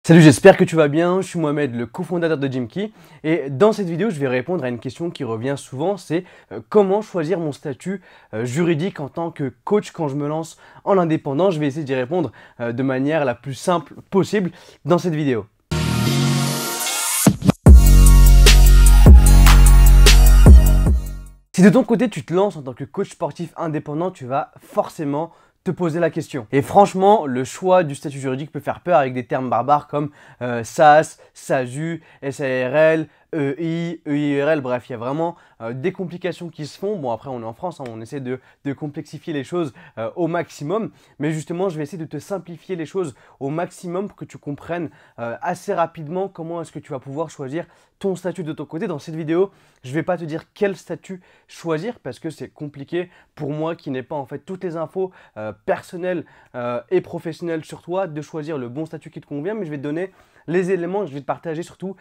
Salut, j'espère que tu vas bien, je suis Mohamed, le cofondateur de Gymkey et dans cette vidéo, je vais répondre à une question qui revient souvent, c'est comment choisir mon statut juridique en tant que coach quand je me lance en indépendant. Je vais essayer d'y répondre de manière la plus simple possible dans cette vidéo. Si de ton côté, tu te lances en tant que coach sportif indépendant, tu vas forcément te poser la question. Et franchement, le choix du statut juridique peut faire peur avec des termes barbares comme SAS, SASU, SARL, EI, EIRL, bref, il y a vraiment des complications qui se font. Bon, après, on est en France, hein, on essaie de complexifier les choses au maximum. Mais justement, je vais essayer de te simplifier les choses au maximum pour que tu comprennes assez rapidement comment est-ce que tu vas pouvoir choisir ton statut de ton côté. Dans cette vidéo, je ne vais pas te dire quel statut choisir parce que c'est compliqué pour moi qui n'ai pas en fait toutes les infos personnelles et professionnelles sur toi de choisir le bon statut qui te convient. Mais je vais te donner les éléments, je vais te partager surtout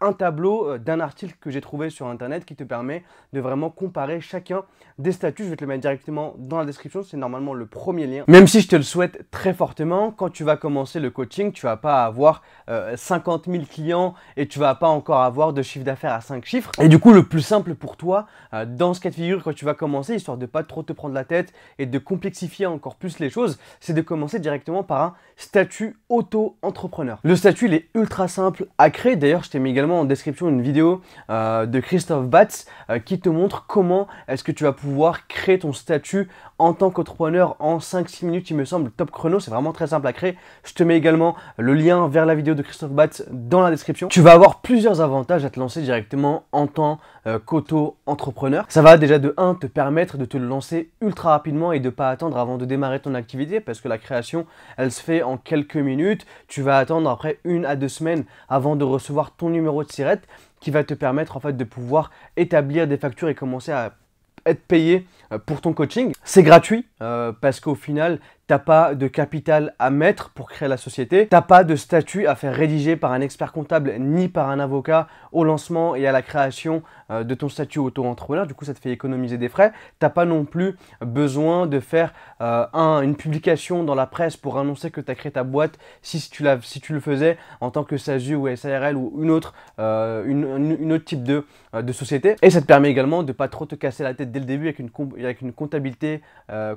un tableau d'un article que j'ai trouvé sur internet qui te permet de vraiment comparer chacun des statuts. Je vais te le mettre directement dans la description, c'est normalement le premier lien. Même si je te le souhaite très fortement, quand tu vas commencer le coaching, tu ne vas pas avoir 50 000 clients et tu ne vas pas encore avoir de chiffre d'affaires à 5 chiffres. Et du coup, le plus simple pour toi, dans ce cas de figure, quand tu vas commencer, histoire de ne pas trop te prendre la tête et de complexifier encore plus les choses, c'est de commencer directement par un statut auto-entrepreneur. Le statut, il est ultra simple à créer. D'ailleurs, je t'ai mis également en description une vidéo de Christophe Batz qui te montre comment est-ce que tu vas pouvoir créer ton statut en tant qu'entrepreneur en 5-6 minutes, il me semble, top chrono. C'est vraiment très simple à créer. Je te mets également le lien vers la vidéo de Christophe Batz dans la description. Tu vas avoir plusieurs avantages à te lancer directement en tant qu'auto-entrepreneur. Ça va déjà de 1 te permettre de te lancer ultra rapidement et de ne pas attendre avant de démarrer ton activité parce que la création, elle se fait en quelques minutes. Tu vas attendre après 1 à 2 semaines avant de recevoir ton numéro de SIRET qui va te permettre en fait de pouvoir établir des factures et commencer à être payé pour ton coaching. C'est gratuit parce qu'au final, tu n'as pas de capital à mettre pour créer la société. Tu n'as pas de statut à faire rédiger par un expert comptable ni par un avocat au lancement et à la création de ton statut auto-entrepreneur. Du coup, ça te fait économiser des frais. Tu n'as pas non plus besoin de faire une publication dans la presse pour annoncer que tu as créé ta boîte si tu le faisais en tant que SASU ou SARL ou une autre type de société. Et ça te permet également de ne pas trop te casser la tête dès le début avec une comptabilité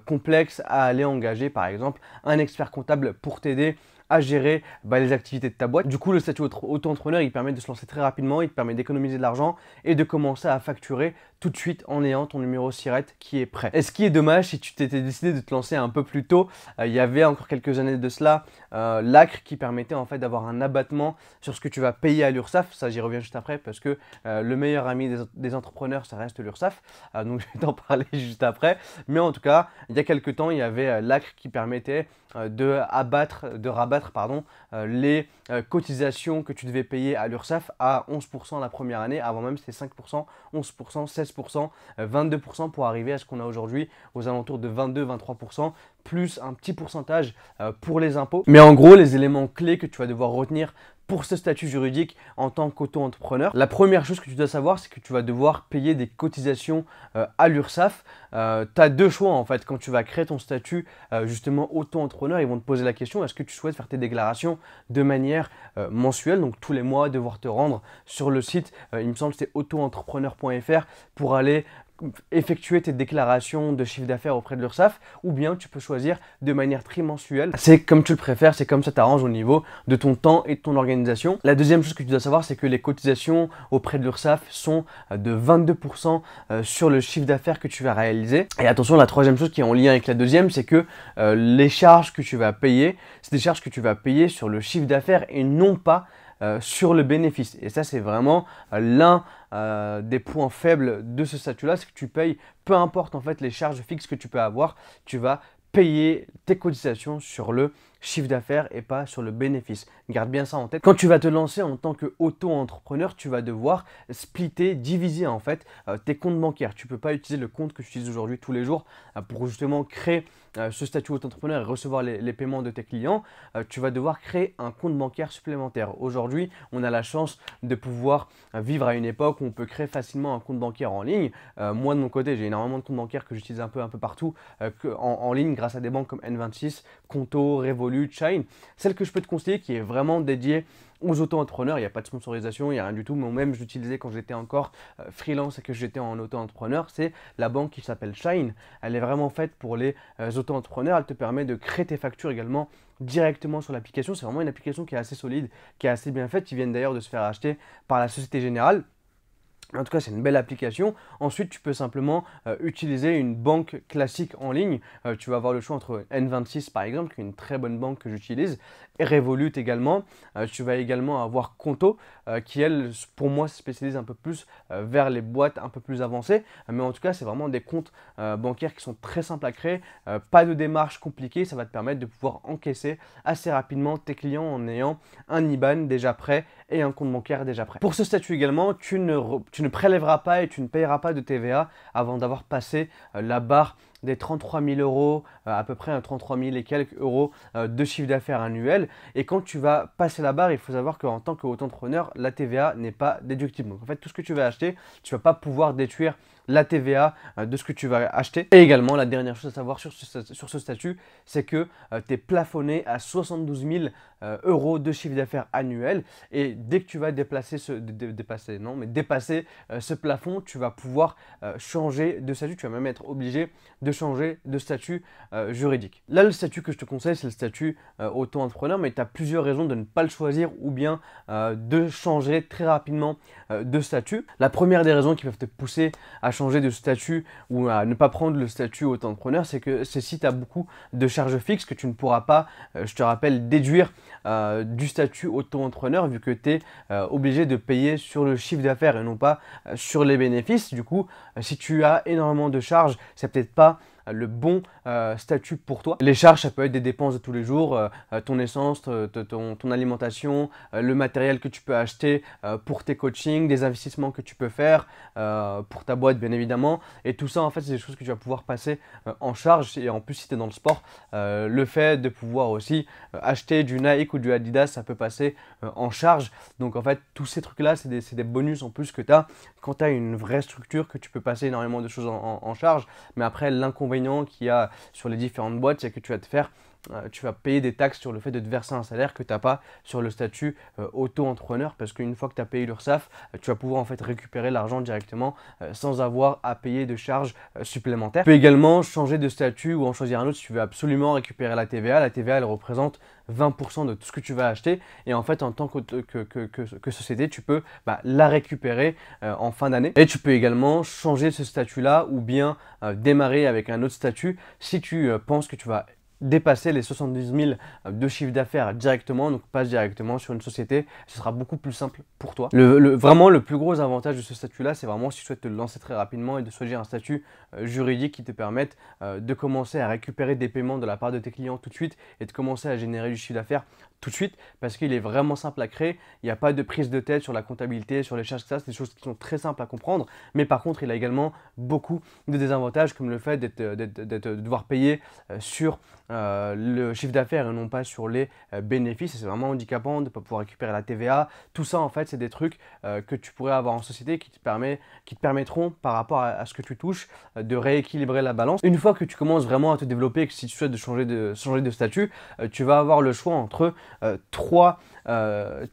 complexe à aller engager par exemple un expert comptable pour t'aider à gérer les activités de ta boîte. Du coup, le statut auto-entrepreneur, il permet de se lancer très rapidement, il te permet d'économiser de l'argent et de commencer à facturer tout de suite en ayant ton numéro SIRET qui est prêt. Et ce qui est dommage, si tu t'étais décidé de te lancer un peu plus tôt, il y avait encore quelques années de cela, l'ACRE qui permettait en fait d'avoir un abattement sur ce que tu vas payer à l'URSSAF. Ça, j'y reviens juste après parce que le meilleur ami des entrepreneurs, ça reste l'URSSAF. Donc, je vais t'en parler juste après. Mais en tout cas, il y a quelques temps, il y avait l'ACRE qui permettait de rabattre les cotisations que tu devais payer à l'URSSAF à 11% la première année. Avant même, c'était 5%, 11%, 16%, 22% pour arriver à ce qu'on a aujourd'hui aux alentours de 22-23%, plus un petit pourcentage pour les impôts. Mais en gros, les éléments clés que tu vas devoir retenir pour ce statut juridique en tant qu'auto-entrepreneur, la première chose que tu dois savoir, c'est que tu vas devoir payer des cotisations à l'URSSAF. Tu as deux choix en fait. Quand tu vas créer ton statut justement auto-entrepreneur, ils vont te poser la question, est-ce que tu souhaites faire tes déclarations de manière mensuelle, donc tous les mois devoir te rendre sur le site, il me semble que c'est autoentrepreneur.fr pour aller effectuer tes déclarations de chiffre d'affaires auprès de l'URSSAF, ou bien tu peux choisir de manière trimensuelle. C'est comme tu le préfères, c'est comme ça t'arrange au niveau de ton temps et de ton organisation. La deuxième chose que tu dois savoir, c'est que les cotisations auprès de l'URSSAF sont de 22% sur le chiffre d'affaires que tu vas réaliser. Et attention, la troisième chose qui est en lien avec la deuxième, c'est que les charges que tu vas payer, c'est des charges que tu vas payer sur le chiffre d'affaires et non pas sur le bénéfice. Et ça, c'est vraiment l'un des points faibles de ce statut-là, c'est que tu payes, peu importe en fait les charges fixes que tu peux avoir, tu vas payer tes cotisations sur le chiffre d'affaires et pas sur le bénéfice. Garde bien ça en tête. Quand tu vas te lancer en tant qu'auto-entrepreneur, tu vas devoir splitter, diviser en fait tes comptes bancaires. Tu ne peux pas utiliser le compte que tu utilises aujourd'hui tous les jours pour justement créer ce statut auto-entrepreneur et recevoir les paiements de tes clients. Tu vas devoir créer un compte bancaire supplémentaire. Aujourd'hui, on a la chance de pouvoir vivre à une époque où on peut créer facilement un compte bancaire en ligne. Moi de mon côté, j'ai énormément de comptes bancaires que j'utilise un peu partout en ligne grâce à des banques comme N26, Conto, Revolut, Revolut, Shine. Celle que je peux te conseiller qui est vraiment dédiée aux auto-entrepreneurs, il n'y a pas de sponsorisation, il n'y a rien du tout. Moi-même, je l'utilisais quand j'étais encore freelance et que j'étais en auto-entrepreneur. C'est la banque qui s'appelle Shine. Elle est vraiment faite pour les auto-entrepreneurs. Elle te permet de créer tes factures également directement sur l'application. C'est vraiment une application qui est assez solide, qui est assez bien faite, qui vient d'ailleurs de se faire acheter par la Société Générale. En tout cas, c'est une belle application. Ensuite, tu peux simplement utiliser une banque classique en ligne. Tu vas avoir le choix entre N26 par exemple, qui est une très bonne banque que j'utilise, et Revolut également. Tu vas également avoir Conto, qui elle, pour moi, se spécialise un peu plus vers les boîtes un peu plus avancées. Mais en tout cas, c'est vraiment des comptes bancaires qui sont très simples à créer. Pas de démarche compliquée. Ça va te permettre de pouvoir encaisser assez rapidement tes clients en ayant un IBAN déjà prêt et un compte bancaire déjà prêt. Pour ce statut également, tu ne prélèveras pas et tu ne payeras pas de TVA avant d'avoir passé la barre des 33 000 euros, à peu près 33 000 et quelques euros de chiffre d'affaires annuel. Et quand tu vas passer la barre, il faut savoir qu'en tant qu'auto-entrepreneur, la TVA n'est pas déductible. Donc en fait, tout ce que tu vas acheter, tu ne vas pas pouvoir déduire la TVA de ce que tu vas acheter. Et également, la dernière chose à savoir sur ce statut, c'est que tu es plafonné à 72 000 euros de chiffre d'affaires annuel. Et dès que tu vas dépasser ce plafond, tu vas pouvoir changer de statut. Tu vas même être obligé de changer de statut juridique. Là, le statut que je te conseille, c'est le statut auto-entrepreneur, mais tu as plusieurs raisons de ne pas le choisir ou bien de changer très rapidement de statut. La première des raisons qui peuvent te pousser à changer de statut ou à ne pas prendre le statut auto-entrepreneur, c'est si tu as beaucoup de charges fixes que tu ne pourras pas, je te rappelle, déduire du statut auto-entrepreneur vu que tu es obligé de payer sur le chiffre d'affaires et non pas sur les bénéfices. Du coup, si tu as énormément de charges, c'est peut-être pas le bon statut pour toi. Les charges, ça peut être des dépenses de tous les jours, ton essence, ton alimentation, le matériel que tu peux acheter pour tes coachings, des investissements que tu peux faire pour ta boîte bien évidemment. Et tout ça en fait c'est des choses que tu vas pouvoir passer en charge. Et en plus si tu es dans le sport, le fait de pouvoir aussi acheter du Nike ou du Adidas, ça peut passer en charge. Donc en fait tous ces trucs là c'est des bonus en plus que tu as quand tu as une vraie structure, que tu peux passer énormément de choses en charge. Mais après l'inconvénient qu'il y a sur les différentes boîtes, c'est que tu vas payer des taxes sur le fait de te verser un salaire que tu n'as pas sur le statut auto-entrepreneur, parce qu'une fois que tu as payé l'URSSAF, tu vas pouvoir en fait récupérer l'argent directement sans avoir à payer de charges supplémentaires. Tu peux également changer de statut ou en choisir un autre si tu veux absolument récupérer la TVA. La TVA, elle représente 20% de tout ce que tu vas acheter et en fait en tant que société tu peux la récupérer en fin d'année. Et tu peux également changer ce statut là ou bien démarrer avec un autre statut si tu penses que tu vas dépasser les 70 000 de chiffre d'affaires directement, donc passe directement sur une société, ce sera beaucoup plus simple pour toi. Vraiment le plus gros avantage de ce statut là, c'est vraiment si tu souhaites te lancer très rapidement et de choisir un statut juridique qui te permette de commencer à récupérer des paiements de la part de tes clients tout de suite et de commencer à générer du chiffre d'affaires tout de suite parce qu'il est vraiment simple à créer. Il n'y a pas de prise de tête sur la comptabilité, sur les charges, ça, c'est des choses qui sont très simples à comprendre. Mais par contre, il a également beaucoup de désavantages comme le fait de devoir payer sur le chiffre d'affaires et non pas sur les bénéfices. C'est vraiment handicapant de ne pas pouvoir récupérer la TVA. Tout ça, en fait, c'est des trucs que tu pourrais avoir en société qui te permettront, par rapport à ce que tu touches, de rééquilibrer la balance. Une fois que tu commences vraiment à te développer, que si tu souhaites changer de statut, tu vas avoir le choix entre trois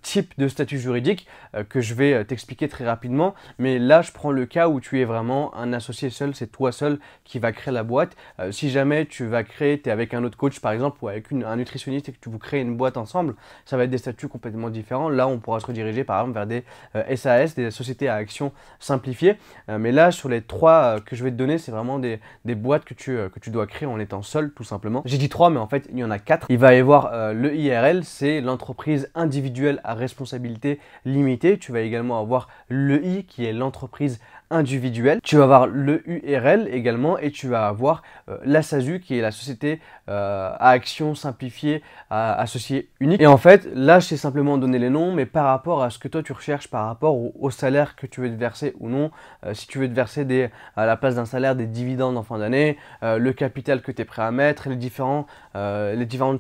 types de statuts juridiques que je vais t'expliquer très rapidement. Mais là, je prends le cas où tu es vraiment un associé seul, c'est toi seul qui va créer la boîte. Si jamais tu vas créer, tu es avec un autre coach par exemple ou avec un nutritionniste et que vous créez une boîte ensemble, ça va être des statuts complètement différents. Là, on pourra se rediriger par exemple vers des SAS, des sociétés à action simplifiées. Mais là, sur les trois que je vais te donner, c'est vraiment des boîtes que tu dois créer en étant seul tout simplement. J'ai dit trois, mais en fait, il y en a quatre. Il va y avoir le IRL, c'est l'entreprise individuelle à responsabilité limitée. Tu vas également avoir l'EI qui est l'entreprise individuelle. Tu vas avoir le URL également et tu vas avoir la SASU qui est la société à action simplifiée associée unique. Et en fait, là, je t'ai simplement donné les noms, mais par rapport à ce que toi tu recherches, par rapport au salaire que tu veux te verser ou non, si tu veux te verser à la place d'un salaire des dividendes en fin d'année, le capital que tu es prêt à mettre, les différentes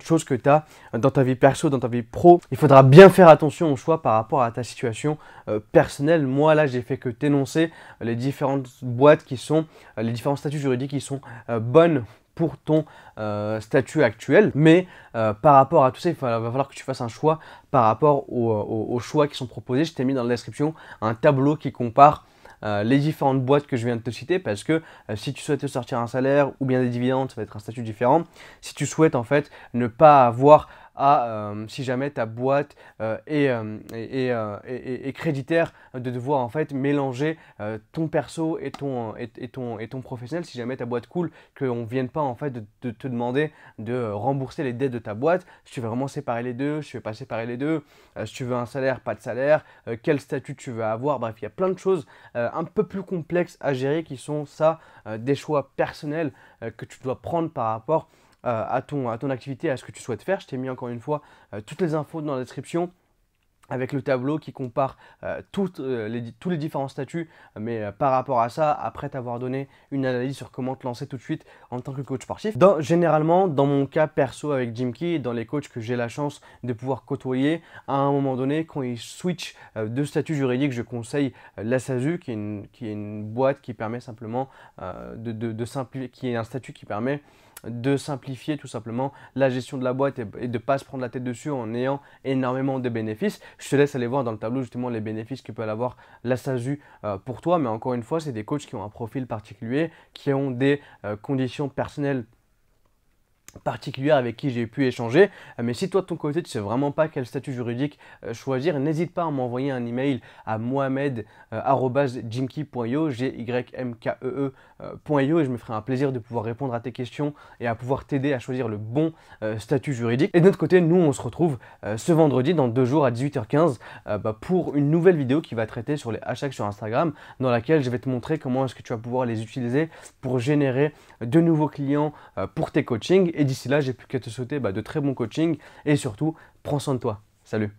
choses que tu as dans ta vie perso, dans ta vie pro, il faudra bien faire attention au choix par rapport à ta situation personnelle. Moi, là, j'ai fait que t'énoncer les différentes boîtes qui sont, les différents statuts juridiques qui sont bonnes pour ton statut actuel. Mais par rapport à tout ça, va falloir que tu fasses un choix par rapport aux choix qui sont proposés. Je t'ai mis dans la description un tableau qui compare les différentes boîtes que je viens de te citer, parce que si tu souhaites te sortir un salaire ou bien des dividendes, ça va être un statut différent. Si tu souhaites en fait ne pas avoir si jamais ta boîte est créditaire, de devoir en fait mélanger ton perso et ton professionnel. Si jamais ta boîte coule, qu'on ne vienne pas en fait de te demander de rembourser les dettes de ta boîte. Si tu veux vraiment séparer les deux, si tu veux pas séparer les deux, si tu veux un salaire, pas de salaire, quel statut tu veux avoir, bref, il y a plein de choses un peu plus complexes à gérer qui sont des choix personnels que tu dois prendre par rapport à ton activité, à ce que tu souhaites faire. Je t'ai mis encore une fois toutes les infos dans la description avec le tableau qui compare tous les différents statuts, mais par rapport à ça, après t'avoir donné une analyse sur comment te lancer tout de suite en tant que coach sportif. Généralement, dans mon cas perso avec Jim Key, dans les coachs que j'ai la chance de pouvoir côtoyer, à un moment donné, quand ils switchent de statut juridique, je conseille la SASU, qui est une boîte qui permet simplement de simplifier, qui est un statut qui permet de simplifier tout simplement la gestion de la boîte et de ne pas se prendre la tête dessus en ayant énormément de bénéfices. Je te laisse aller voir dans le tableau justement les bénéfices que peut avoir la SASU pour toi, mais encore une fois, c'est des coachs qui ont un profil particulier, qui ont des conditions personnelles particulière avec qui j'ai pu échanger. Mais si toi de ton côté tu sais vraiment pas quel statut juridique choisir, n'hésite pas à m'envoyer un email à mohamed@jimkey.io, gymkee.io, et je me ferai un plaisir de pouvoir répondre à tes questions et à pouvoir t'aider à choisir le bon statut juridique. Et de notre côté, nous on se retrouve ce vendredi dans 2 jours à 18h15 pour une nouvelle vidéo qui va traiter sur les hashtags sur Instagram, dans laquelle je vais te montrer comment est-ce que tu vas pouvoir les utiliser pour générer de nouveaux clients pour tes coachings. Et d'ici là, j'ai plus qu'à te souhaiter de très bons coachings et surtout, prends soin de toi. Salut!